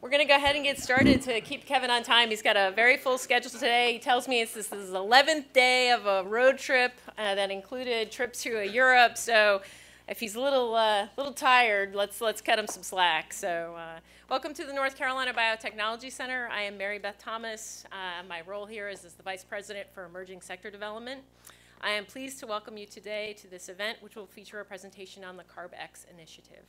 We're going to go ahead and get started to keep Kevin on time. He's got a very full schedule today. He tells me this is his 11th day of a road trip that included trips to Europe. So if he's a little tired, let's cut him some slack. So welcome to the North Carolina Biotechnology Center. I am Mary Beth Thomas. My role here is as the Vice President for Emerging Sector Development. I am pleased to welcome you today to this event, which will feature a presentation on the CARB-X initiative.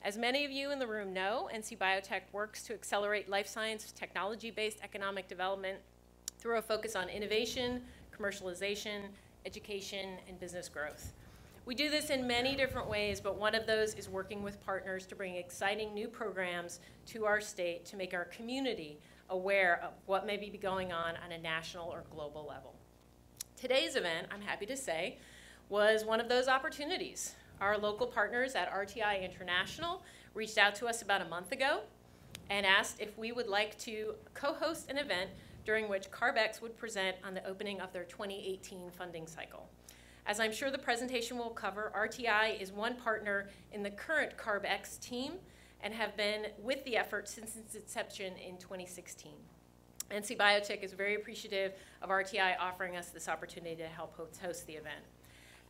As many of you in the room know, NC Biotech works to accelerate life science technology-based economic development through a focus on innovation, commercialization, education, and business growth. We do this in many different ways, but one of those is working with partners to bring exciting new programs to our state to make our community aware of what may be going on a national or global level. Today's event, I'm happy to say, was one of those opportunities. Our local partners at RTI International reached out to us about a month ago and asked if we would like to co-host an event during which CARB-X would present on the opening of their 2018 funding cycle. As I'm sure the presentation will cover, RTI is one partner in the current CARB-X team and have been with the effort since its inception in 2016. NC Biotech is very appreciative of RTI offering us this opportunity to help host the event.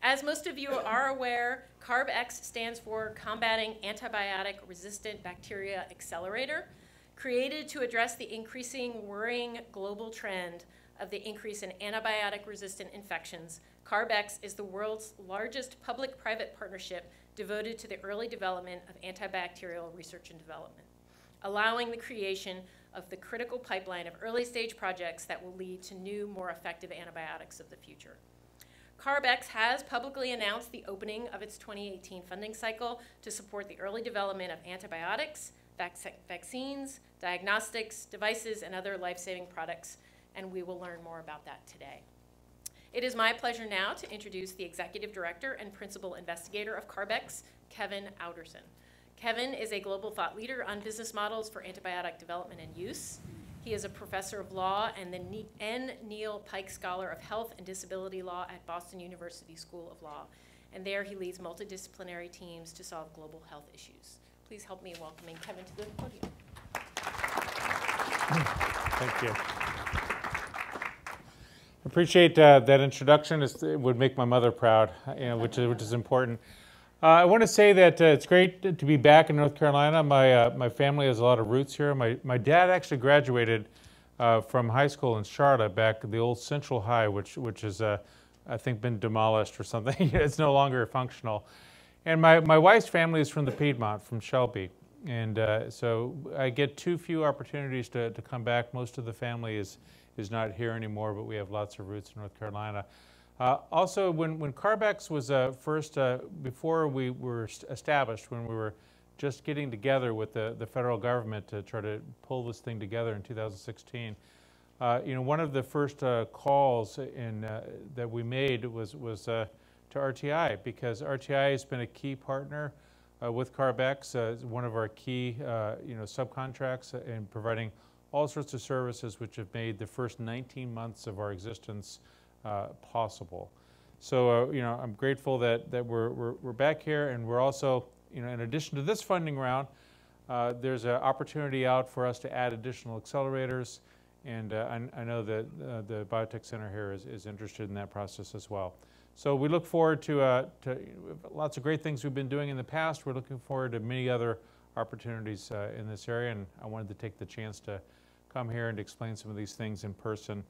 As most of you are aware, CARB-X stands for Combating Antibiotic-Resistant Bacteria Accelerator. Created to address the increasing worrying global trend of the increase in antibiotic-resistant infections, CARB-X is the world's largest public-private partnership devoted to the early development of antibacterial research and development, allowing the creation of the critical pipeline of early-stage projects that will lead to new, more effective antibiotics of the future. CARB-X has publicly announced the opening of its 2018 funding cycle to support the early development of antibiotics, vaccines, diagnostics, devices, and other life-saving products, and we will learn more about that today. It is my pleasure now to introduce the Executive Director and Principal Investigator of CARB-X, Kevin Outerson. Kevin is a global thought leader on business models for antibiotic development and use. He is a professor of law and the N. Neil Pike Scholar of Health and Disability Law at Boston University School of Law. And there he leads multidisciplinary teams to solve global health issues. Please help me in welcoming Kevin to the podium. Thank you. I appreciate that introduction. It would make my mother proud, which is important. I want to say that it's great to be back in North Carolina. My family has a lot of roots here. My dad actually graduated from high school in Charlotte, back at the old Central High, which has, I think, been demolished or something. It's no longer functional. And my wife's family is from the Piedmont, from Shelby. And so I get too few opportunities to come back. Most of the family is not here anymore, but we have lots of roots in North Carolina. Also, when CARB-X was first, before we were established, when we were just getting together with the federal government to try to pull this thing together in 2016, one of the first calls that we made was to RTI, because RTI has been a key partner with CARB-X, one of our key subcontracts in providing all sorts of services which have made the first 19 months of our existence possible. So I'm grateful that we're back here, and we're also, in addition to this funding round, there's an opportunity out for us to add additional accelerators, and I know that the Biotech Center here is interested in that process as well. So we look forward to lots of great things we've been doing in the past. We're looking forward to many other opportunities in this area, and I wanted to take the chance to come here and explain some of these things in person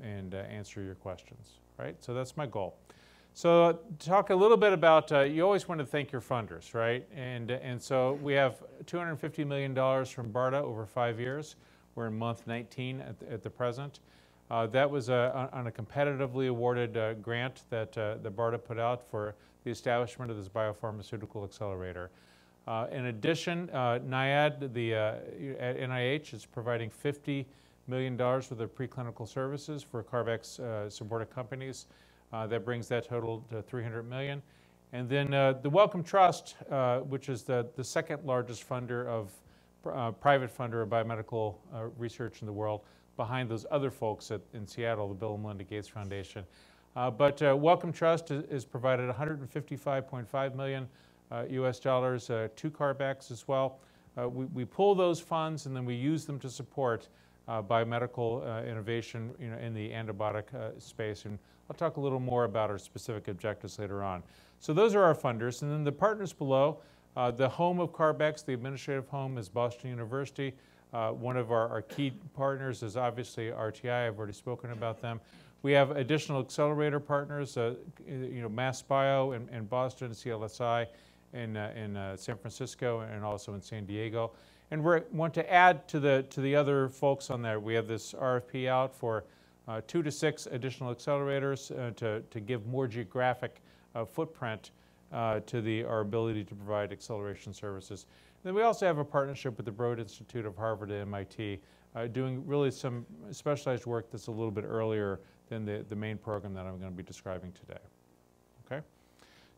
and answer your questions, right? So that's my goal. So talk a little bit about, you always want to thank your funders, right? And so we have $250 million from BARDA over 5 years. We're in month 19 at the present. That was on a competitively awarded grant that the BARDA put out for the establishment of this biopharmaceutical accelerator. In addition, NIAID, at NIH, is providing $50 million worth of preclinical services for CARB-X supported companies. That brings that total to $300 million. And then the Wellcome Trust, which is the second largest funder of private funder of biomedical research in the world, behind those other folks in Seattle, the Bill and Melinda Gates Foundation. But Wellcome Trust has provided $155.5 million US dollars to CARB-X as well. we pull those funds and then we use them to support biomedical innovation, in the antibiotic space. And I'll talk a little more about our specific objectives later on. So those are our funders. And then the partners below, the home of CARB-X, the administrative home, is Boston University. One of our key partners is obviously RTI. I've already spoken about them. We have additional accelerator partners, MassBio in Boston, CLSI in San Francisco, and also in San Diego. And we want to add to the other folks on there. We have this RFP out for 2 to 6 additional accelerators to give more geographic footprint to our ability to provide acceleration services. And then we also have a partnership with the Broad Institute of Harvard and MIT, doing really some specialized work that's a little bit earlier than the main program that I'm going to be describing today. Okay?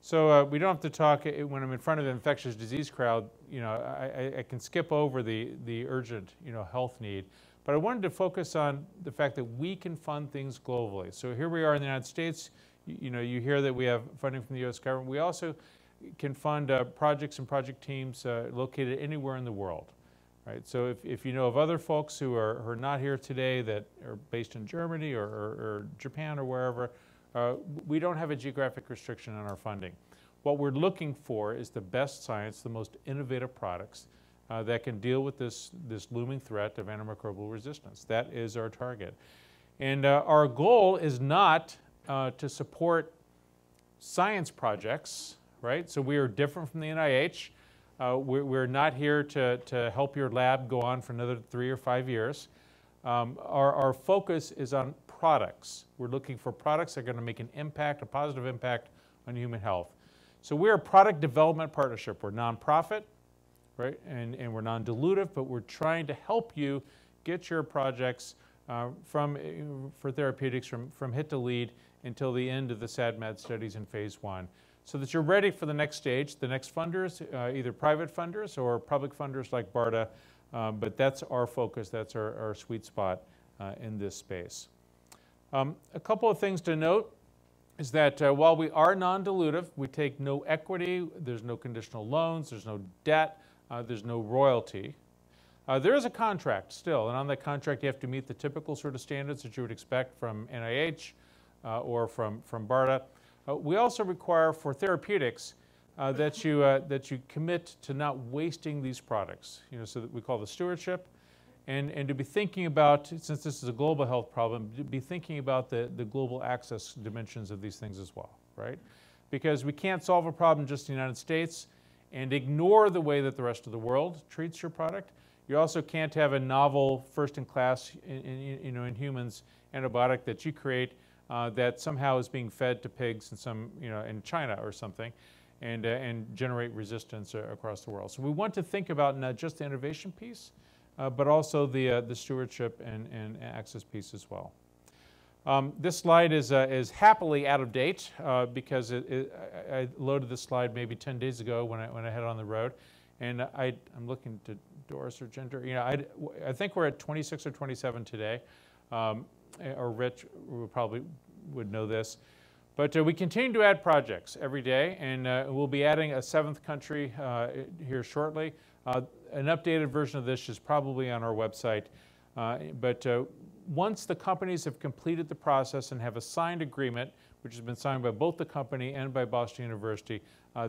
So we don't have to talk, when I'm in front of an infectious disease crowd, I can skip over the urgent, health need. But I wanted to focus on the fact that we can fund things globally. So here we are in the United States. You hear that we have funding from the U.S. government. We also can fund projects and project teams located anywhere in the world. Right? So if you know of other folks who are not here today that are based in Germany or Japan or wherever, we don't have a geographic restriction on our funding. What we're looking for is the best science, the most innovative products that can deal with this looming threat of antimicrobial resistance. That is our target. And our goal is not to support science projects, right? So we are different from the NIH. We're not here to help your lab go on for another 3 or 5 years. Our focus is on products. We're looking for products that are going to make an impact, a positive impact on human health. So we're a product development partnership. We're nonprofit, right? And we're non-dilutive, but we're trying to help you get your projects for therapeutics from hit to lead until the end of the SAD/MAD studies in phase 1. So that you're ready for the next stage, the next funders, either private funders or public funders like BARDA, but that's our focus, that's our sweet spot in this space. A couple of things to note is that while we are non-dilutive, we take no equity, there's no conditional loans, there's no debt, there's no royalty. There is a contract still, and on that contract you have to meet the typical sort of standards that you would expect from NIH or from BARDA. We also require for therapeutics that you commit to not wasting these products, so that we call the stewardship, and to be thinking about, since this is a global health problem, to be thinking about the global access dimensions of these things as well, right? Because we can't solve a problem just in the United States and ignore the way that the rest of the world treats your product. You also can't have a novel, first-in-class, in humans, antibiotic that you create that somehow is being fed to pigs in China or something, and generate resistance across the world. So we want to think about not just the innovation piece, but also the stewardship and access piece as well. This slide is happily out of date because I loaded this slide maybe 10 days ago when I headed on the road, and I'm looking to Doris or Ginger. I think we're at 26 or 27 today. Or Rich probably would know this. But we continue to add projects every day, and we'll be adding a 7th country here shortly. An updated version of this is probably on our website. But once the companies have completed the process and have a signed agreement, which has been signed by both the company and by Boston University,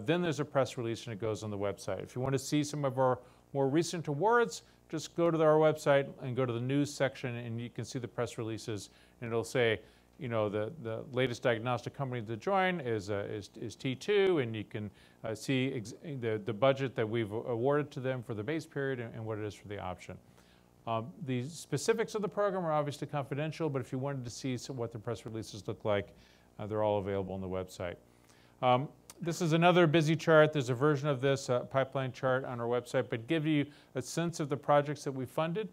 then there's a press release and it goes on the website. If you want to see some of our more recent awards, just go to our website and go to the news section, and you can see the press releases, and it'll say, the latest diagnostic company to join is T2, and you can see the budget that we've awarded to them for the base period and what it is for the option. The specifics of the program are obviously confidential, but if you wanted to see what the press releases look like, they're all available on the website. This is another busy chart. There's a version of this pipeline chart on our website, but give you a sense of the projects that we funded.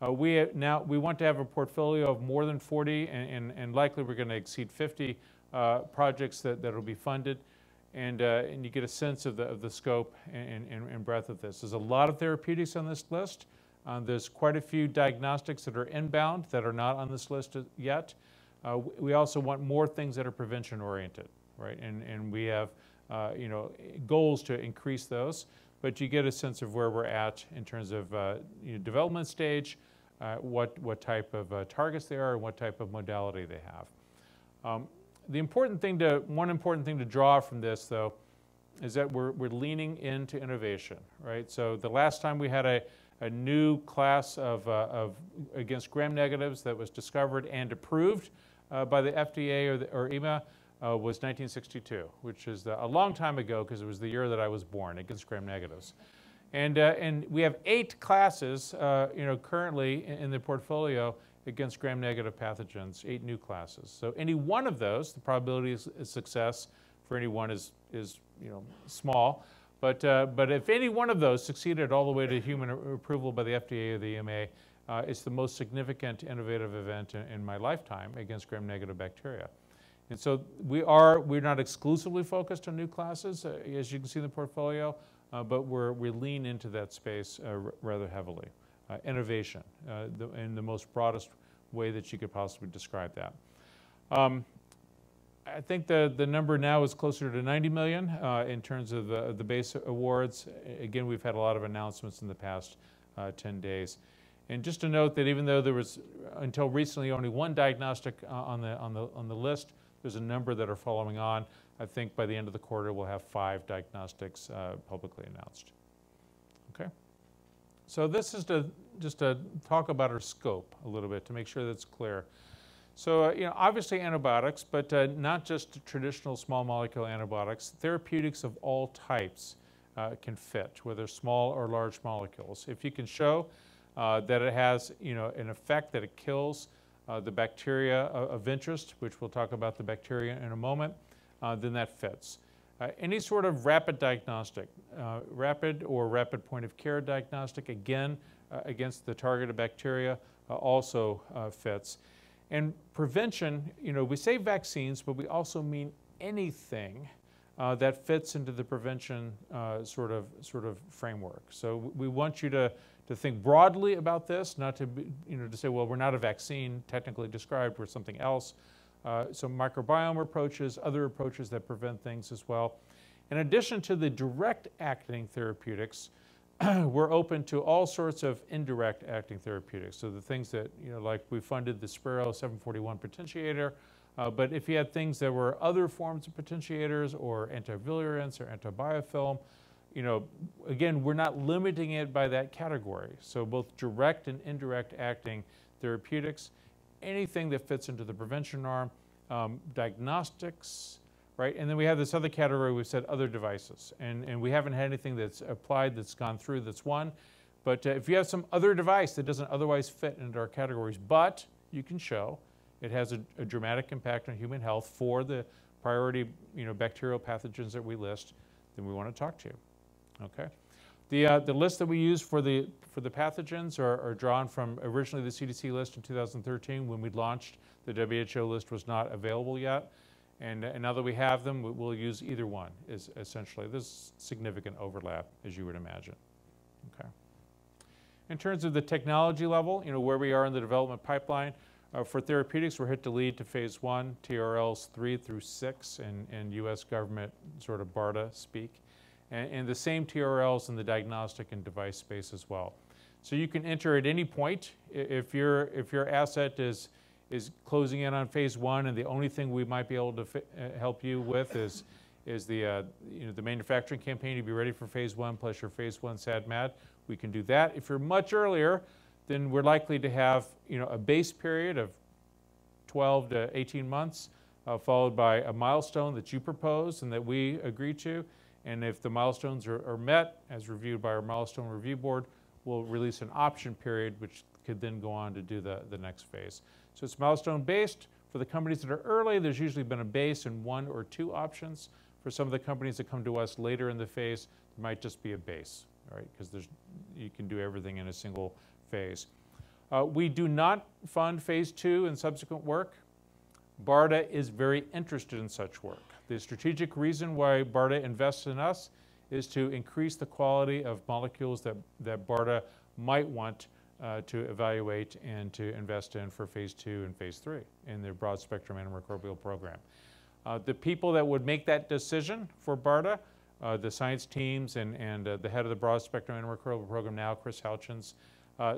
We want to have a portfolio of more than 40, and likely we're going to exceed 50 projects that will be funded, and you get a sense of the scope and breadth of this. There's a lot of therapeutics on this list. There's quite a few diagnostics that are inbound that are not on this list yet. We also want more things that are prevention oriented, right? And we have goals to increase those. but you get a sense of where we're at in terms of development stage, what type of targets they are, and what type of modality they have. One important thing to draw from this, though, is that we're leaning into innovation, right? So the last time we had a new class of against gram negatives that was discovered and approved by the FDA or EMA was 1962, which is a long time ago because it was the year that I was born, against gram negatives. And we have 8 classes, currently in the portfolio against gram-negative pathogens, 8 new classes. So any one of those, the probability of success for any one is small. But if any one of those succeeded all the way to human approval by the FDA or the EMA, it's the most significant innovative event in my lifetime against gram-negative bacteria. And so we're not exclusively focused on new classes, as you can see in the portfolio, but we lean into that space rather heavily. Innovation, in the most broadest way that you could possibly describe that. I think the number now is closer to 90 million in terms of the base awards. Again, we've had a lot of announcements in the past 10 days. And just to note that even though there was, until recently, only one diagnostic on the list, there's a number that are following on. I think by the end of the quarter, we'll have 5 diagnostics publicly announced. Okay? So this is just to talk about our scope a little bit to make sure that's clear. So, obviously antibiotics, but not just traditional small molecule antibiotics. Therapeutics of all types can fit, whether small or large molecules. If you can show that it has, an effect, that it kills the bacteria of interest, which we'll talk about the bacteria in a moment, then that fits. Any sort of rapid diagnostic, rapid or rapid point of care diagnostic, again, against the targeted bacteria, also fits. And prevention, we say vaccines, but we also mean anything that fits into the prevention sort of framework. So we want you to think broadly about this, not to be, to say, well, we're not a vaccine technically described, we're something else. So microbiome approaches, other approaches that prevent things as well. In addition to the direct acting therapeutics, we're open to all sorts of indirect acting therapeutics. So the things that, like we funded the Spiro 741 potentiator, but if you had things that were other forms of potentiators or antivirulents or antibiofilm, again, we're not limiting it by that category. So both direct and indirect acting therapeutics, anything that fits into the prevention arm, diagnostics, right? And then we have this other category, we've said other devices. And we haven't had anything that's applied, that's gone through, that's won. But if you have some other device that doesn't otherwise fit into our categories, but you can show it has a dramatic impact on human health for the priority, bacterial pathogens that we list, then we want to talk to you, okay? The list that we use for the pathogens are drawn from originally the CDC list in 2013 when we launched. The WHO list was not available yet. And now that we have them, we'll use either one, essentially. There's significant overlap, as you would imagine. Okay. In terms of the technology level, where we are in the development pipeline, for therapeutics, we're hit to lead to phase 1, TRLs 3 through 6, and U.S. government sort of BARDA speak. And the same TRLs in the diagnostic and device space as well. So you can enter at any point. If your asset is closing in on phase 1, and the only thing we might be able to help you with is the manufacturing campaign to be ready for phase 1 plus your phase 1 SAD/MAD, we can do that. If you're much earlier, then we're likely to have a base period of 12 to 18 months, followed by a milestone that you propose and that we agree to. And if the milestones are met, as reviewed by our milestone review board, we'll release an option period, which could then go on to do the next phase. So it's milestone based. For the companies that are early, there's usually been a base and 1 or 2 options. For some of the companies that come to us later in the phase, there might just be a base, right? Because you can do everything in a single phase. We do not fund phase 2 and subsequent work. BARDA is very interested in such work. The strategic reason why BARDA invests in us is to increase the quality of molecules that BARDA might want to evaluate and to invest in for phase 2 and phase 3 in their broad spectrum antimicrobial program. The people that would make that decision for BARDA The science teams and the head of the broad spectrum antimicrobial program now, Chris Houchins,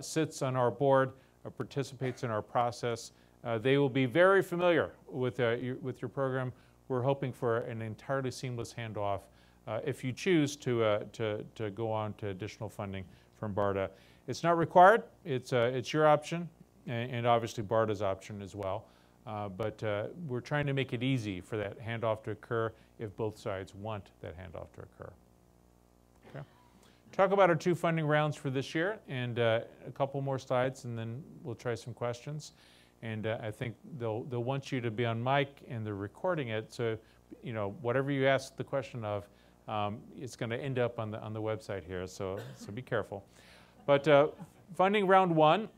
sits on our board, participates in our process. They will be very familiar with your program. We're hoping for an entirely seamless handoff if you choose to go on to additional funding from BARDA. It's not required. It's your option, and obviously BARDA's option as well. But we're trying to make it easy for that handoff to occur if both sides want that handoff to occur. Okay. Talk about our 2 funding rounds for this year, and a couple more slides, and then we'll try some questions. And I think they'll want you to be on mic, and they're recording it, so whatever you ask the question of, it's going to end up on the website here. So be careful. But funding round 1,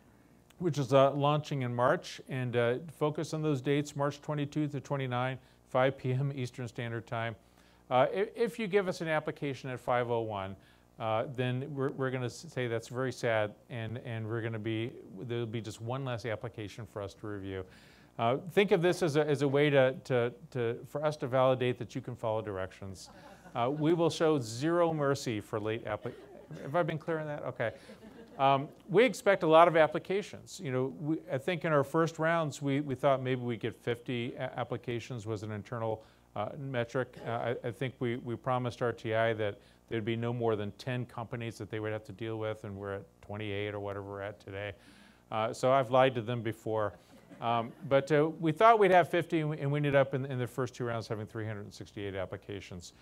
which is launching in March, and focus on those dates, March 22 to 29, 5 p.m. Eastern Standard Time. If you give us an application at 5:01, then we're going to say that's very sad, and there'll be just one less application for us to review. Think of this as a way for us to validate that you can follow directions. We will show zero mercy for late applications. Have I been clear on that? Okay. We expect a lot of applications. I think in our first rounds, we thought maybe we'd get 50 applications was an internal metric. I think we promised RTI that there'd be no more than 10 companies that they would have to deal with, and we're at 28 or whatever we're at today. So I've lied to them before. But we thought we'd have 50, and we ended up in the first 2 rounds having 368 applications.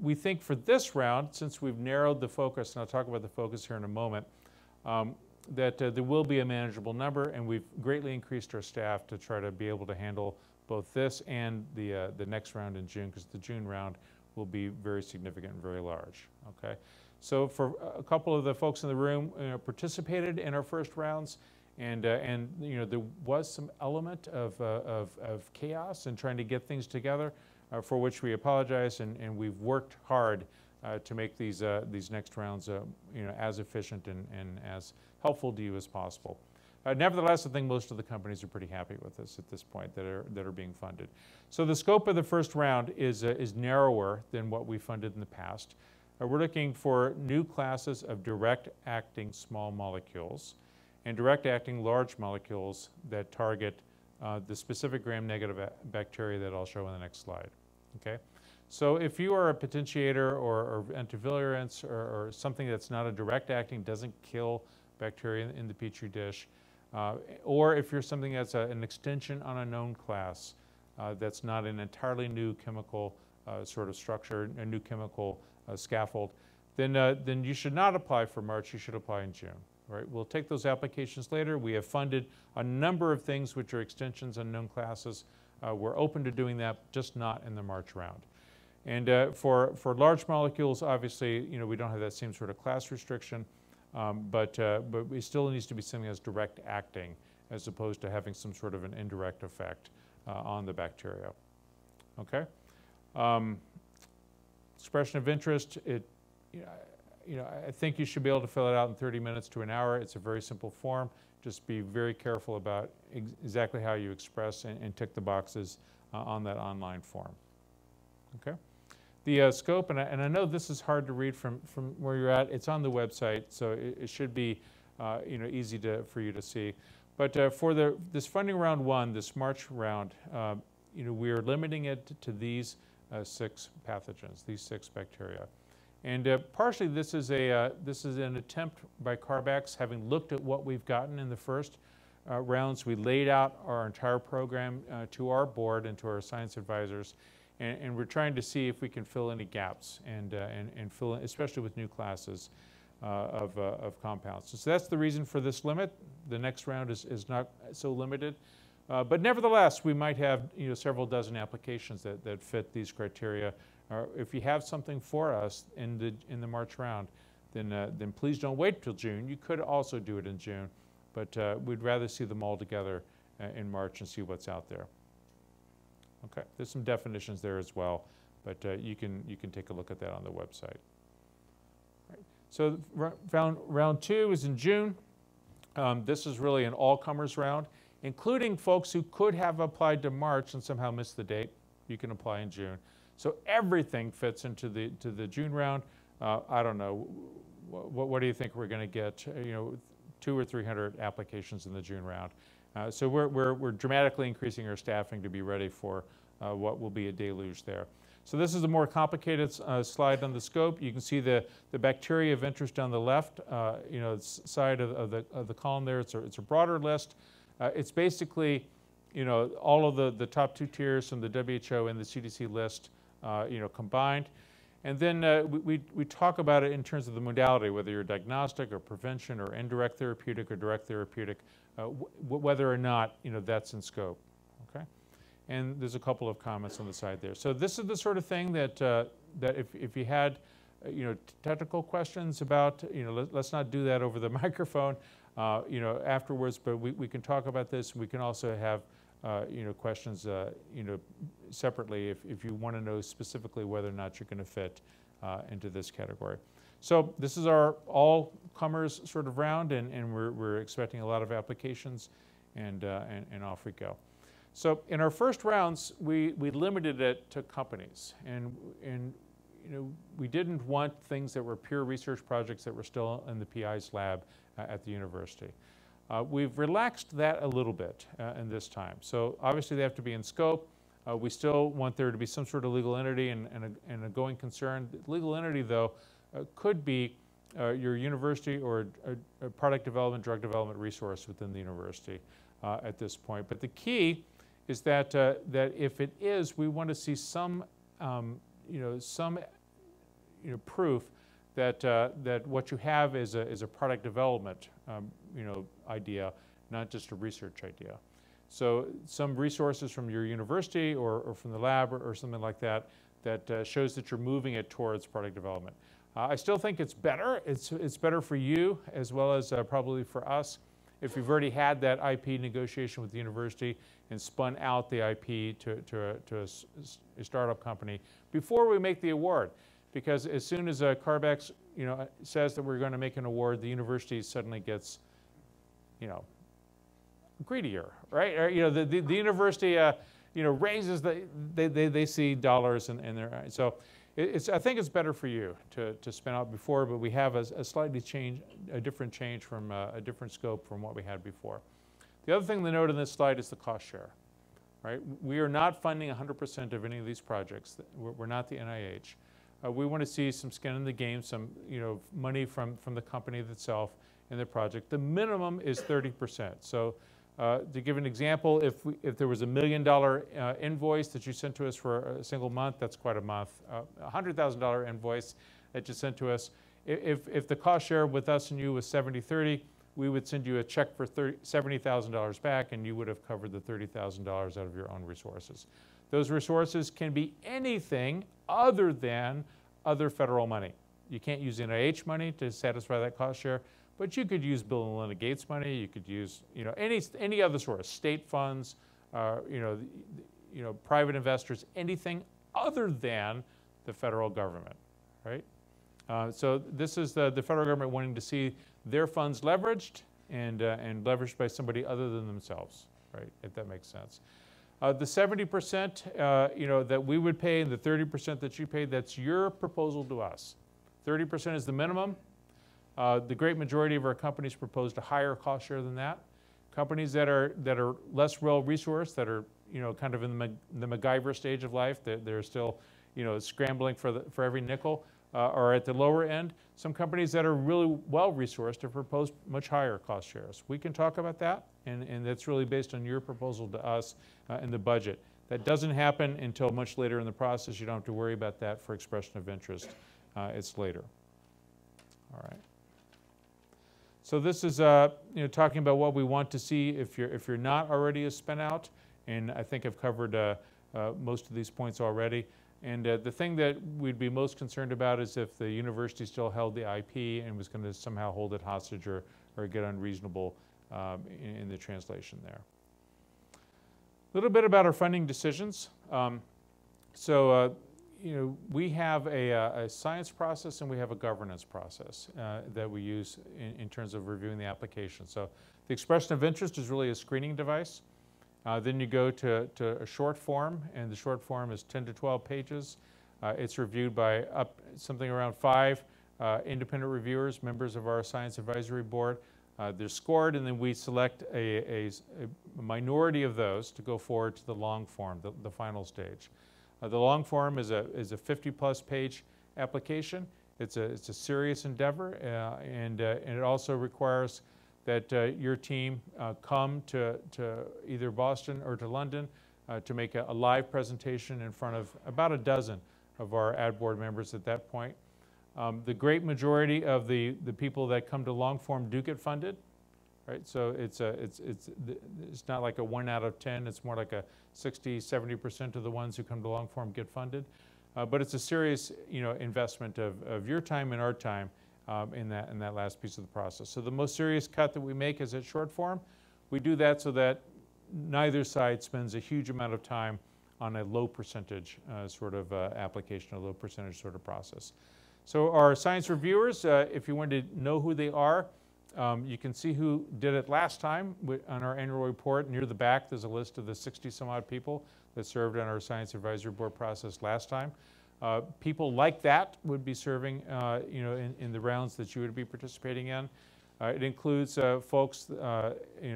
We think for this round, since we've narrowed the focus, and I'll talk about the focus here in a moment, that there will be a manageable number, and we've greatly increased our staff to try to be able to handle both this and the next round in June, because the June round will be very significant and very large. Okay, so for a couple of the folks in the room participated in our first rounds, and there was some element of chaos in trying to get things together, for which we apologize, and we've worked hard to make these next rounds as efficient and as helpful to you as possible. Nevertheless, I think most of the companies are pretty happy with us at this point that are being funded. So the scope of the first round is narrower than what we funded in the past. We're looking for new classes of direct-acting small molecules and direct-acting large molecules that target the specific gram-negative bacteria that I'll show on the next slide. Okay. So if you are a potentiator or antivirulence or something that's not a direct acting, doesn't kill bacteria in the Petri dish, or if you're something that's an extension on a known class that's not an entirely new chemical sort of structure, a new chemical scaffold, then you should not apply for March, you should apply in June. Right? We'll take those applications later. We have funded a number of things which are extensions on known classes. We're open to doing that, just not in the March round. And for large molecules, obviously, we don't have that same sort of class restriction, but it still needs to be something that's direct acting, as opposed to having some sort of an indirect effect on the bacteria. Okay. Expression of interest. I think you should be able to fill it out in 30 minutes to an hour. It's a very simple form. Just be very careful about exactly how you express and tick the boxes on that online form. Okay. The scope, and I know this is hard to read from where you're at. It's on the website, so it should be easy for you to see. But for this funding round 1, this March round, we are limiting it to these 6 pathogens, these 6 bacteria. And partially this is an attempt by CARB-X, having looked at what we've gotten in the first rounds. We laid out our entire program to our board and to our science advisors, and we're trying to see if we can fill any gaps and fill in, especially with new classes of compounds. So that's the reason for this limit. The next round is not so limited. But nevertheless, we might have several dozen applications that fit these criteria. If you have something for us in the March round, then please don't wait till June. You could also do it in June, but we'd rather see them all together in March and see what's out there. Okay, there's some definitions there as well, but you can take a look at that on the website. Right. So round 2 is in June. This is really an all-comers round, including folks who could have applied to March and somehow missed the date. You can apply in June. So everything fits into the June round. I don't know, what do you think we're going to get? 200 or 300 applications in the June round. So we're dramatically increasing our staffing to be ready for what will be a deluge there. So this is a more complicated slide on the scope. You can see the bacteria of interest on the left, side of the column there. It's a broader list. It's basically, all of the top 2 tiers from the WHO and the CDC list, combined. And then we talk about it in terms of the modality, whether you're diagnostic or prevention or indirect therapeutic or direct therapeutic, whether or not that's in scope. Okay, and there's a couple of comments on the side there. So this is the sort of thing that if you had technical questions about, let's not do that over the microphone, afterwards. But we can talk about this. We can also have questions, separately if you want to know specifically whether or not you're going to fit into this category. So this is our all-comers sort of round, and we're expecting a lot of applications, and off we go. So in our first rounds, we limited it to companies, and we didn't want things that were pure research projects that were still in the PI's lab at the university. We've relaxed that a little bit in this time. So obviously they have to be in scope. We still want there to be some sort of legal entity and a going concern. The legal entity, though, could be your university or a product development, drug development resource within the university at this point. But the key is that if it is, we want to see some proof that what you have is a product development idea, not just a research idea. So some resources from your university or from the lab or something like that shows that you're moving it towards product development. I still think it's better. It's better for you as well as probably for us if you've already had that IP negotiation with the university and spun out the IP to a startup company before we make the award. Because as soon as CARB-X says that we're going to make an award, the university suddenly gets greedier, right? Or, the university raises they see dollars in their eyes. So I think it's better for you to spin out before, but we have a different change from a different scope from what we had before. The other thing to note in this slide is the cost share, right? We are not funding 100% of any of these projects. We're not the NIH. We want to see some skin in the game, some money from the company itself in the project. The minimum is 30%. So to give an example, if there was $1 million invoice that you sent to us for a single month, that's quite a month. $100,000 invoice that you sent to us, if the cost share with us and you was 70-30, we would send you a check for $70,000 back, and you would have covered the $30,000 out of your own resources. Those resources can be anything other than other federal money. You can't use NIH money to satisfy that cost share, but you could use Bill and Melinda Gates money. You could use any other source, state funds, private investors, anything other than the federal government, right? So this is the federal government wanting to see their funds leveraged and leveraged by somebody other than themselves, right? If that makes sense. The 70% that we would pay and the 30% that you paid, that's your proposal to us. 30% is the minimum. The great majority of our companies proposed a higher cost share than that. Companies that are less well-resourced, that are kind of in the MacGyver stage of life, they're still scrambling for every nickel, are at the lower end. Some companies that are really well-resourced have proposed much higher cost shares. We can talk about that, and that's really based on your proposal to us in the budget. That doesn't happen until much later in the process. You don't have to worry about that for expression of interest. It's later. All right. So this is talking about what we want to see if you're not already a spin out, and I think I've covered most of these points already. And the thing that we'd be most concerned about is if the university still held the IP and was going to somehow hold it hostage or get unreasonable in the translation there. A little bit about our funding decisions. We have a science process and we have a governance process that we use in terms of reviewing the application. So the expression of interest is really a screening device. Then you go to a short form, and the short form is 10 to 12 pages. It's reviewed by something around 5 independent reviewers, members of our Science Advisory Board. They're scored, and then we select a minority of those to go forward to the long form, the final stage. The long form is a 50-plus page application. It's a serious endeavor, and it also requires that your team come to either Boston or to London to make a live presentation in front of about a dozen of our ad board members at that point. The great majority of the people that come to long form do get funded, right? So it's not like a 1 out of 10. It's more like a 60–70% of the ones who come to long form get funded. But it's a serious, investment of your time and our time in that last piece of the process. So the most serious cut that we make is at short form. We do that so that neither side spends a huge amount of time on a low percentage sort of application, a low percentage sort of process. So our science reviewers, if you want to know who they are, you can see who did it last time on our annual report. Near the back, there's a list of the 60-some-odd people that served on our Science Advisory Board process last time. People like that would be serving, in the rounds that you would be participating in. It includes folks,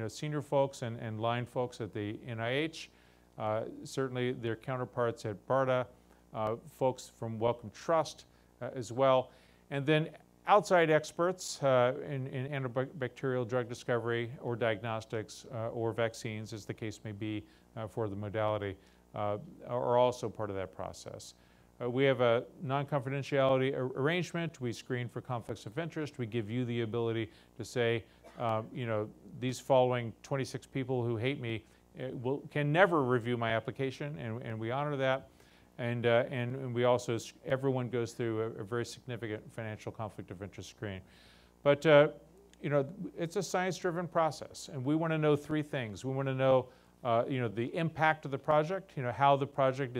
senior folks and line folks at the NIH, certainly their counterparts at BARDA, folks from Wellcome Trust as well, and then outside experts in antibacterial drug discovery or diagnostics or vaccines, as the case may be for the modality, are also part of that process. We have a non-confidentiality arrangement. We screen for conflicts of interest. We give you the ability to say, these following 26 people who hate me can never review my application, and we honor that. And we also, everyone goes through a very significant financial conflict of interest screen. But, it's a science-driven process, and we want to know 3 things. We want to know, the impact of the project, how the project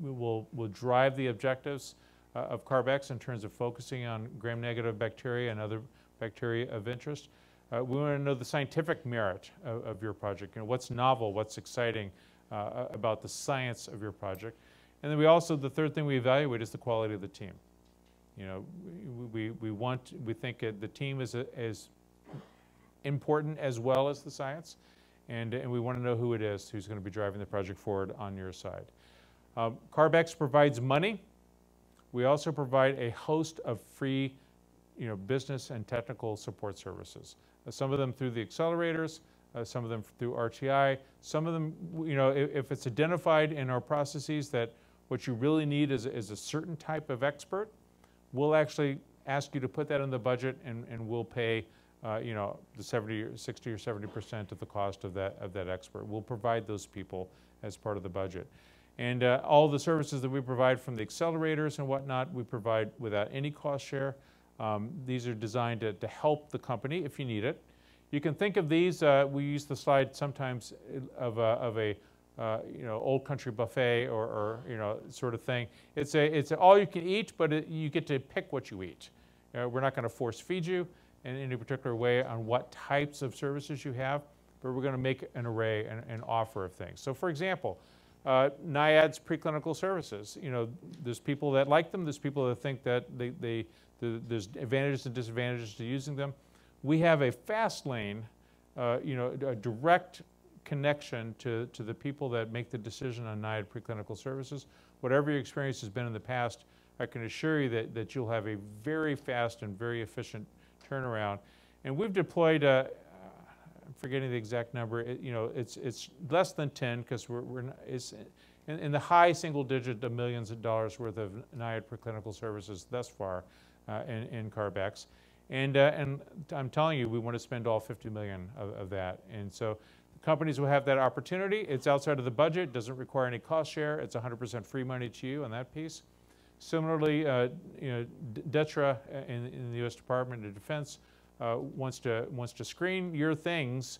will drive the objectives of CARB-X in terms of focusing on gram-negative bacteria and other bacteria of interest. We want to know the scientific merit of your project. What's novel, what's exciting about the science of your project. And then the third thing we evaluate is the quality of the team. We think the team is as important as well as the science, and we want to know who it is who's going to be driving the project forward on your side. CARB-X provides money. We also provide a host of free, business and technical support services. Some of them through the accelerators, some of them through RTI, some of them, if it's identified in our processes that what you really need is a certain type of expert, we'll actually ask you to put that in the budget, and we'll pay, the 60 or 70% of the cost of that expert. We'll provide those people as part of the budget. And all the services that we provide from the accelerators and whatnot, we provide without any cost share. These are designed to help the company if you need it. You can think of these, we use the slide sometimes of a old country buffet or sort of thing. It's all you can eat, but you get to pick what you eat. We're not going to force feed you in any particular way on what types of services you have, but we're going to make an array and offer of things. So for example, NIAID's preclinical services, there's people that like them, there's people that think that there's advantages and disadvantages to using them. We have a fast lane, a direct connection to the people that make the decision on NIAID preclinical services. Whatever your experience has been in the past, I can assure you that you'll have a very fast and very efficient turnaround. And we've deployed, I'm forgetting the exact number, it's less than 10 because it's in the high single digit of millions of dollars worth of NIAID preclinical services thus far in CARB-X. And I'm telling you, we want to spend all 50 million of that. And so companies will have that opportunity. It's outside of the budget, doesn't require any cost share. It's 100% free money to you on that piece. Similarly, DETRA in the U.S. Department of Defense wants to screen your things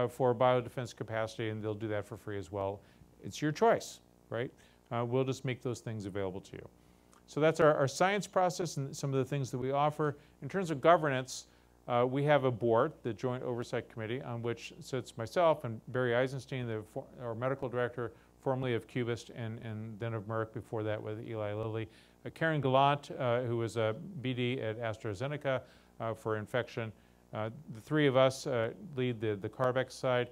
for biodefense capacity, and they'll do that for free as well. It's your choice, right? We'll just make those things available to you. So that's our science process and some of the things that we offer. In terms of governance, We have a board, the Joint Oversight Committee, on which sits myself and Barry Eisenstein, our medical director, formerly of Cubist and then of Merck, before that with Eli Lilly. Karen Gallant, who was a BD at AstraZeneca for infection. The three of us lead the CARB-X side.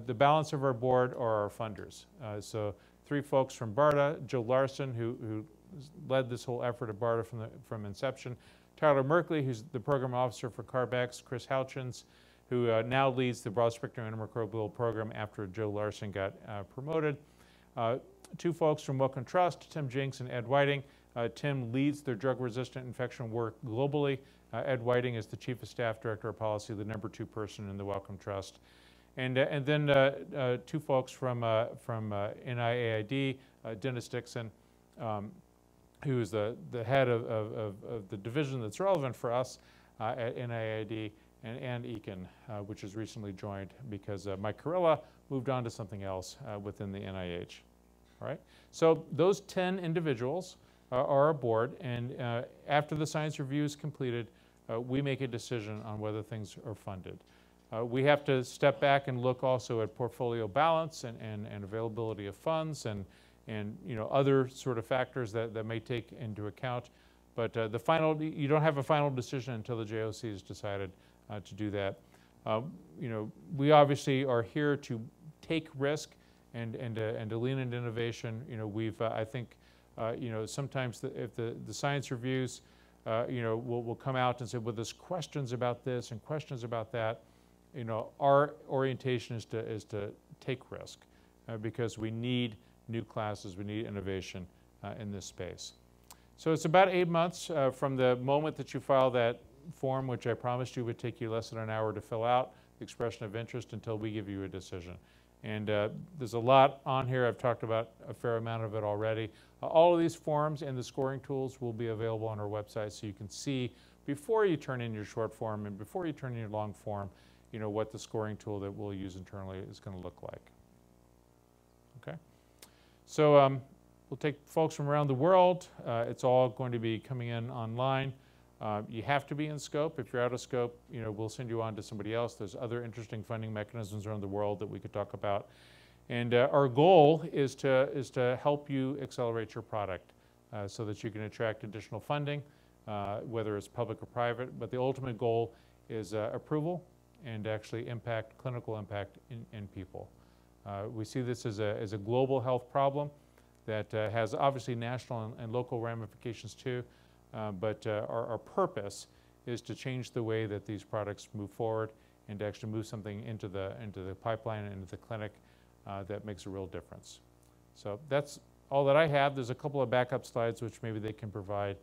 The balance of our board are our funders. So 3 folks from BARDA, Joe Larson, who led this whole effort at BARDA from inception, Tyler Merkley, who's the program officer for CARB-X, Chris Houchins, who now leads the broad-spectrum antimicrobial program after Joe Larson got promoted. 2 folks from Wellcome Trust, Tim Jinks and Ed Whiting. Tim leads their drug-resistant infection work globally. Ed Whiting is the Chief of Staff, Director of Policy, the #2 person in the Wellcome Trust. And then 2 folks from NIAID, Dennis Dixon, who is the head of the division that's relevant for us at NIAID, and Ann Eakin, which has recently joined because Mike Carilla moved on to something else within the NIH. All right? So those 10 individuals are our board, and after the science review is completed, we make a decision on whether things are funded. We have to step back and look also at portfolio balance and availability of funds and other sort of factors that may take into account. But you don't have a final decision until the JOC has decided to do that. We obviously are here to take risk and to lean into innovation. I think sometimes if the science reviews will come out and say, well, there's questions about this and questions about that. Our orientation is to take risk because we need new classes, we need innovation in this space. So it's about 8 months from the moment that you file that form, which I promised you would take you less than an hour to fill out, the expression of interest, until we give you a decision. And there's a lot on here. I've talked about a fair amount of it already. All of these forms and the scoring tools will be available on our website, so you can see before you turn in your short form and before you turn in your long form, what the scoring tool that we'll use internally is going to look like. Okay? So we'll take folks from around the world. It's all going to be coming in online. You have to be in scope. If you're out of scope, we'll send you on to somebody else. There's other interesting funding mechanisms around the world that we could talk about. And our goal is to help you accelerate your product so that you can attract additional funding, whether it's public or private. But the ultimate goal is approval and actually clinical impact in people. We see this as a global health problem that has obviously national and local ramifications too. But our purpose is to change the way that these products move forward and to actually move something into the pipeline and into the clinic that makes a real difference. So that's all that I have. There's a couple of backup slides which maybe they can provide,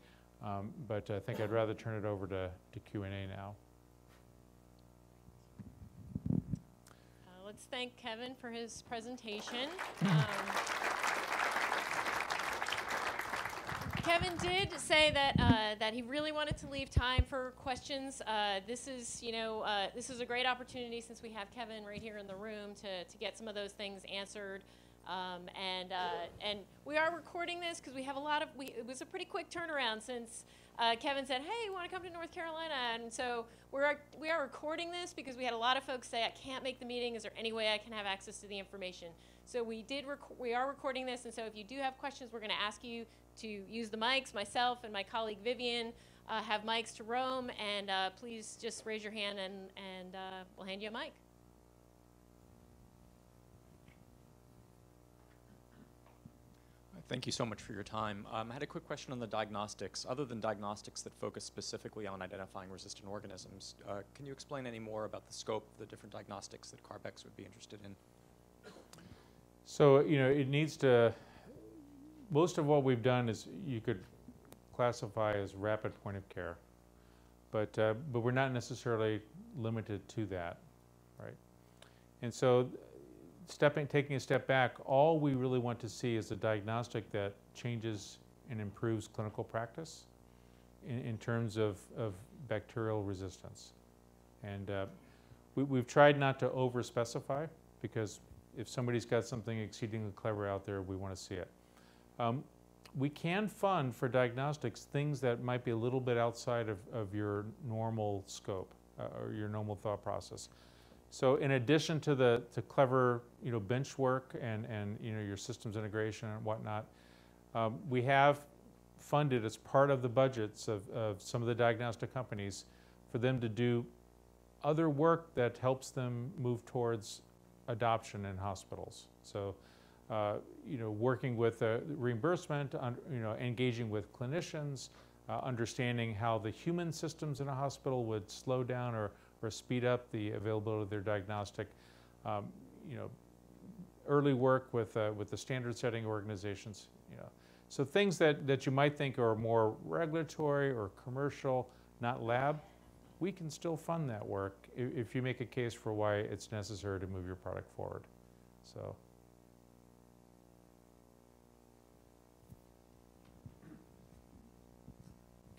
but I think I'd rather turn it over to Q&A now. Let's thank Kevin for his presentation. Kevin did say that he really wanted to leave time for questions. This is a great opportunity, since we have Kevin right here in the room, to get some of those things answered. And we are recording this because we have it was a pretty quick turnaround since Kevin said, hey, you want to come to North Carolina? And so we are recording this because we had a lot of folks say, I can't make the meeting. Is there any way I can have access to the information? So we are recording this, and so if you do have questions, we're going to ask you to use the mics. Myself and my colleague Vivian have mics to roam, and please just raise your hand and we'll hand you a mic. Thank you so much for your time. I had a quick question on the diagnostics. Other than diagnostics that focus specifically on identifying resistant organisms, can you explain any more about the scope of the different diagnostics that CARB-X would be interested in? So, it needs to, most of what we've done is you could classify as rapid point of care, but we're not necessarily limited to that, right? And so taking a step back, all we really want to see is a diagnostic that changes and improves clinical practice in terms of bacterial resistance. And we've tried not to over-specify, because if somebody's got something exceedingly clever out there, we want to see it. We can fund for diagnostics things that might be a little bit outside of your normal scope. or your normal thought process. So in addition to the clever bench work and your systems integration and whatnot, we have funded as part of the budgets of some of the diagnostic companies for them to do other work that helps them move towards adoption in hospitals. So working with reimbursement, engaging with clinicians, understanding how the human systems in a hospital would slow down or speed up the availability of their diagnostic. Early work with the standard setting organizations. So things that you might think are more regulatory or commercial, not lab, we can still fund that work if you make a case for why it's necessary to move your product forward. So.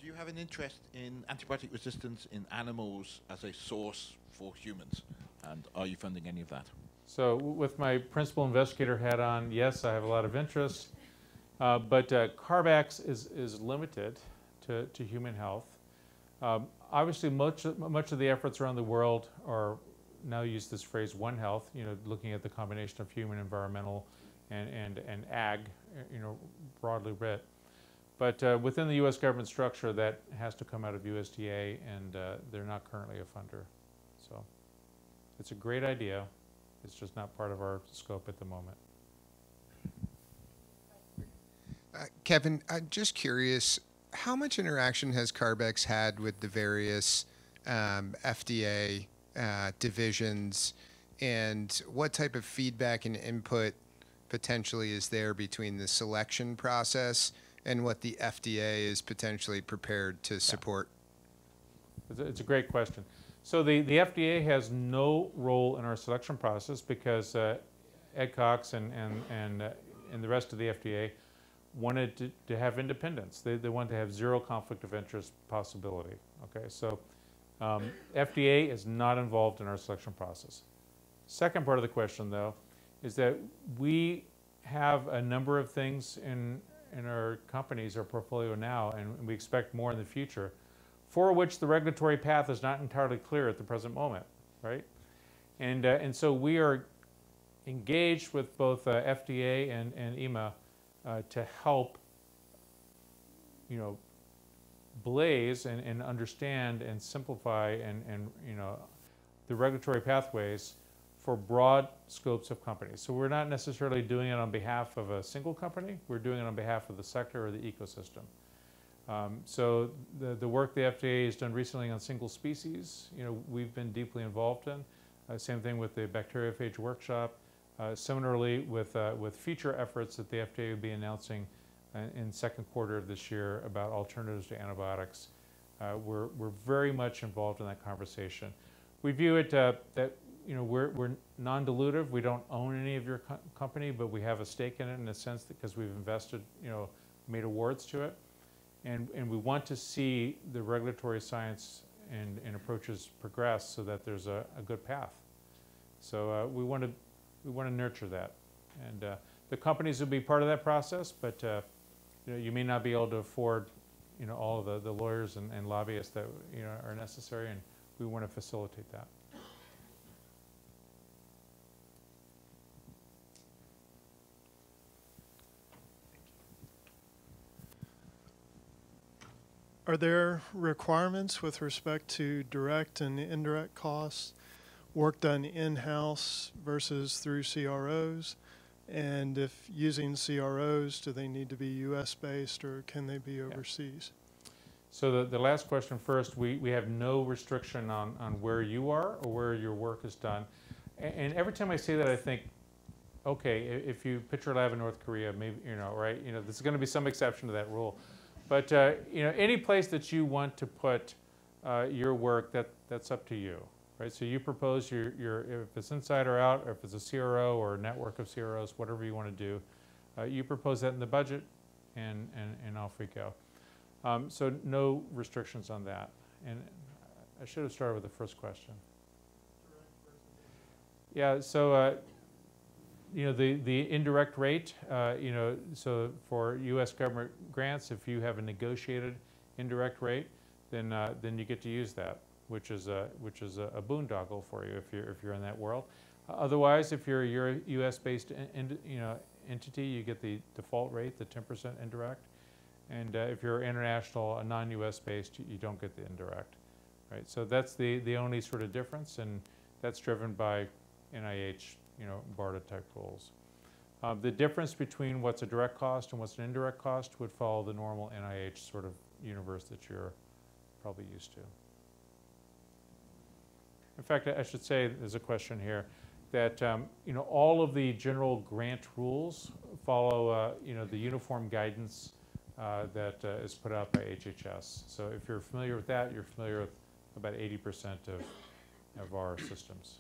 Do you have an interest in antibiotic resistance in animals as a source for humans? And are you funding any of that? So with my principal investigator hat on, yes, I have a lot of interest. But CARB-X is limited to human health. Obviously, much of the efforts around the world are now use this phrase One Health, looking at the combination of human, environmental, and ag, broadly writ. But within the U.S. government structure, that has to come out of USDA, and they're not currently a funder. So it's a great idea. It's just not part of our scope at the moment. Kevin, I'm just curious, how much interaction has CARB-X had with the various FDA divisions, and what type of feedback and input potentially is there between the selection process and what the FDA is potentially prepared to support? It's a great question. So the FDA has no role in our selection process because Ed Cox and the rest of the FDA wanted to have independence. They wanted to have zero conflict of interest possibility. Okay, so FDA is not involved in our selection process. Second part of the question, though, is that we have a number of things in our companies, our portfolio now, and we expect more in the future, for which the regulatory path is not entirely clear at the present moment, right? And so we are engaged with both FDA and EMA to help, blaze and understand and simplify and the regulatory pathways for broad scopes of companies. So we're not necessarily doing it on behalf of a single company. We're doing it on behalf of the sector or the ecosystem. So the work the FDA has done recently on single species, we've been deeply involved in. Same thing with the bacteriophage workshop. Similarly, with future efforts that the FDA will be announcing in second quarter of this year about alternatives to antibiotics, we're very much involved in that conversation. We view it that we're non-dilutive. We don't own any of your company, but we have a stake in it in a sense because we've invested, made awards to it, and we want to see the regulatory science and approaches progress so that there's a good path. So we want to nurture that, and the companies will be part of that process, but you may not be able to afford all of the lawyers and lobbyists that are necessary, and we want to facilitate that. Are there requirements with respect to direct and indirect costs, work done in-house versus through CROs? And if using CROs, do they need to be US-based or can they be overseas? So the last question first, we have no restriction on where you are or where your work is done. And every time I say that, I think, okay, if you pitch your lab in North Korea, maybe, right, there's going to be some exception to that rule. But any place that you want to put your work, that's up to you, right? So you propose if it's inside or out, or if it's a CRO or a network of CROs, whatever you want to do, you propose that in the budget, and off we go. So no restrictions on that. And I should have started with the first question. Yeah. So. The indirect rate, so for U.S. government grants, if you have a negotiated indirect rate, then you get to use that. which is a boondoggle for you if you're in that world. Otherwise, if you're a U.S.-based entity, you get the default rate, the 10% indirect. And if you're international, a non-U.S. based, you don't get the indirect, right? So that's the only sort of difference, and that's driven by NIH, BARDA type rules. The difference between what's a direct cost and what's an indirect cost would follow the normal NIH sort of universe that you're probably used to. In fact, I should say, there's a question here, that all of the general grant rules follow the uniform guidance that is put out by HHS. So if you're familiar with that, you're familiar with about 80% of our systems.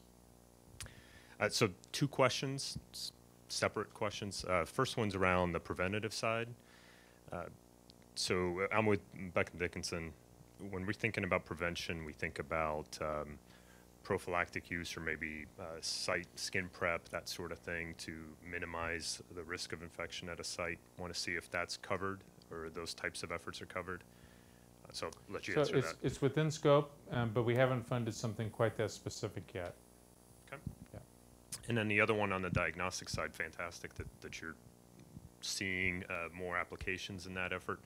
So 2 questions, separate questions. First one's around the preventative side. So I'm with Beck and Dickinson. When we're thinking about prevention, we think about prophylactic use or maybe site skin prep, that sort of thing, to minimize the risk of infection at a site. Want to see if that's covered or those types of efforts are covered. So I'll let you answer that. It's within scope, but we haven't funded something quite that specific yet. Okay. Yeah. And then the other one on the diagnostic side, fantastic that you're seeing more applications in that effort.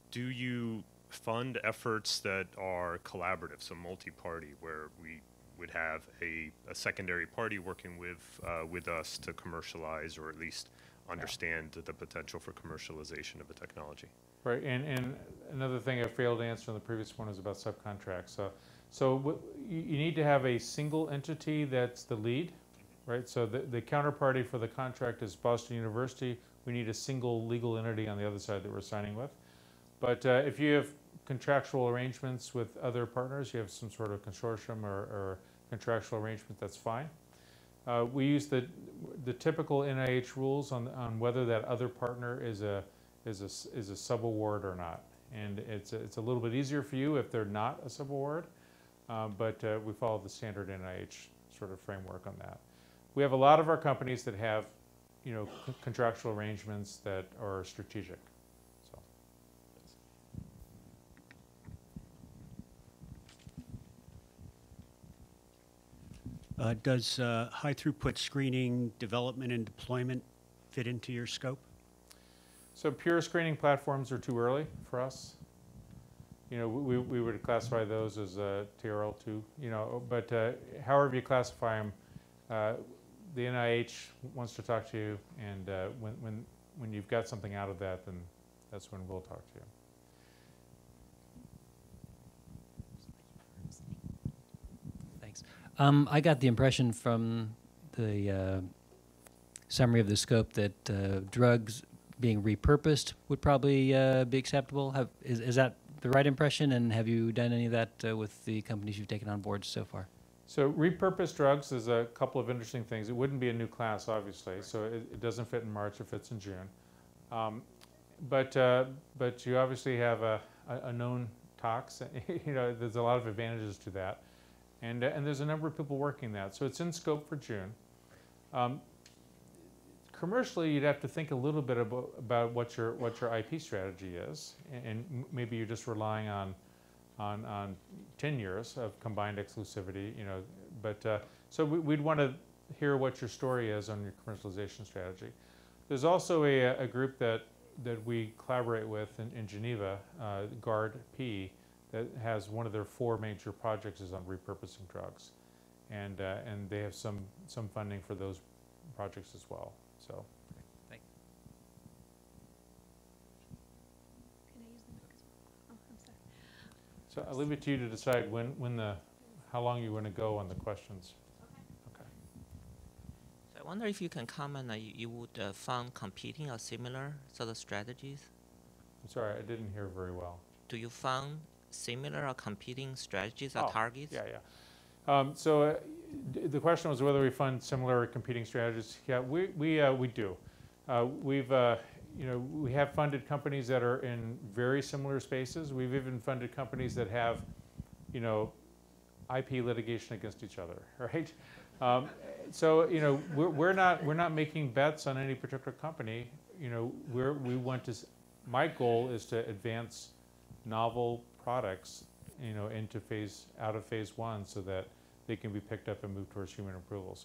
Do you fund efforts that are collaborative, so multi-party, where we would have a secondary party working with us to commercialize or at least understand the potential for commercialization of the technology? Right, and another thing I failed to answer in the previous one is about subcontracts. So you need to have a single entity that's the lead, right? So the counterparty for the contract is Boston University. We need a single legal entity on the other side that we're signing with. But if you have contractual arrangements with other partners, you have some sort of consortium or contractual arrangement, that's fine. We use the typical NIH rules on whether that other partner is a subaward or not. And it's a little bit easier for you if they're not a subaward, but we follow the standard NIH sort of framework on that. We have a lot of our companies that have contractual arrangements that are strategic. Does high throughput screening, development, and deployment fit into your scope? So pure screening platforms are too early for us. We would classify those as TRL2, but however you classify them, the NIH wants to talk to you, and when you've got something out of that, then that's when we'll talk to you. Thanks. I got the impression from the summary of the scope that drugs being repurposed would probably be acceptable. Is that the right impression, and have you done any of that with the companies you've taken on board so far? So repurposed drugs is a couple of interesting things. It wouldn't be a new class, obviously, so it doesn't fit in March, it fits in June. But you obviously have a known tox. There's a lot of advantages to that. And there's a number of people working that. So it's in scope for June. Commercially, you'd have to think a little bit about what your IP strategy is, and maybe you're just relying on 10 years of combined exclusivity. But so we'd want to hear what your story is on your commercialization strategy. There's also a group that we collaborate with in Geneva, CARB-X, that has one of their 4 major projects is on repurposing drugs, and they have some funding for those projects as well. So. Thanks. Can I use the mic as well? Oh, I'm sorry. So I'll leave it to you to decide how long you want to go on the questions. Okay. So I wonder if you can comment that you would fund competing or similar sort of strategies? I'm sorry, I didn't hear very well. Do you fund similar or competing strategies or targets? Yeah. The question was whether we fund similar or competing strategies. Yeah, we do. We have funded companies that are in very similar spaces. We've even funded companies that have, IP litigation against each other, right? We're not making bets on any particular company. My goal is to advance novel products out of phase 1 so that they can be picked up and moved towards human approval.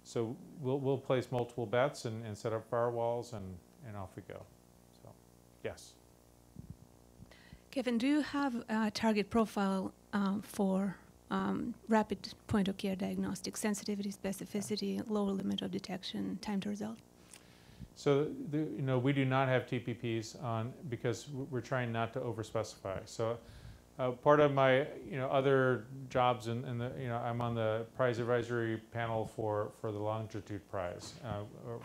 So we'll place multiple bets and set up firewalls and off we go. So, yes. Kevin, do you have a target profile for rapid point-of-care diagnostics, sensitivity, specificity, lower limit of detection, time to result? So we do not have TPPs on because we're trying not to overspecify. So part of my other jobs in the I'm on the prize advisory panel for the Longitude Prize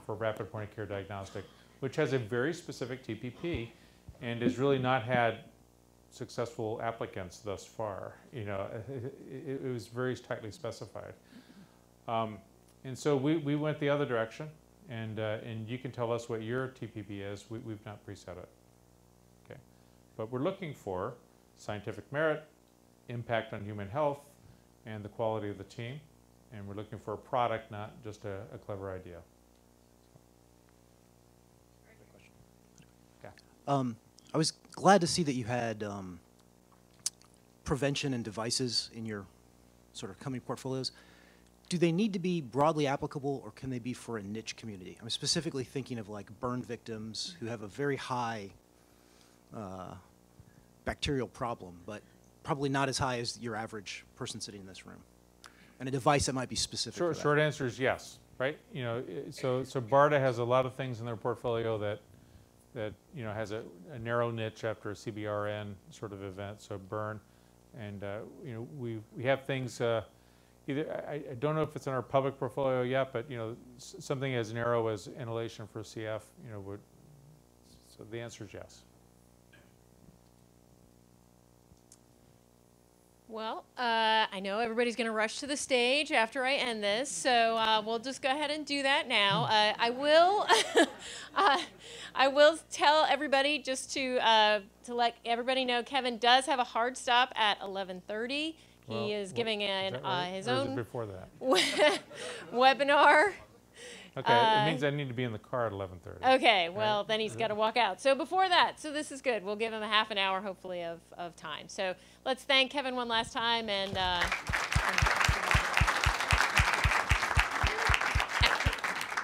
for rapid point-of-care diagnostic, which has a very specific TPP and has really not had successful applicants thus far. It was very tightly specified. And so we went the other direction, and you can tell us what your TPP is. We've not preset it. Okay, but we're looking for scientific merit, impact on human health, and the quality of the team. And we're looking for a product, not just a clever idea. Okay. I was glad to see that you had prevention and devices in your sort of coming portfolios. Do they need to be broadly applicable, or can they be for a niche community? I'm specifically thinking of like burn victims who have a very high bacterial problem, but probably not as high as your average person sitting in this room. And a device that might be specific for that. Short answer is yes, right? So BARDA has a lot of things in their portfolio that has a narrow niche after a CBRN sort of event, so burn. And we have things, either I don't know if it's in our public portfolio yet, but something as narrow as inhalation for CF, so the answer is yes. Well, I know everybody's going to rush to the stage after I end this, so we'll just go ahead and do that now. I will, I will tell everybody just to let everybody know Kevin does have a hard stop at 11:30. He is giving his own before that? webinar. Okay, it means I need to be in the car at 11:30. Okay, well, then he's got to walk out. So before that, so this is good. We'll give him a half an hour, hopefully, of time. So let's thank Kevin one last time. And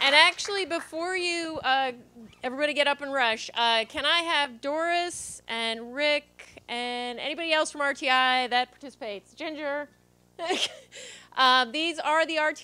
actually, before you, everybody get up and rush, can I have Doris and Rick and anybody else from RTI that participates? Ginger? These are the RTI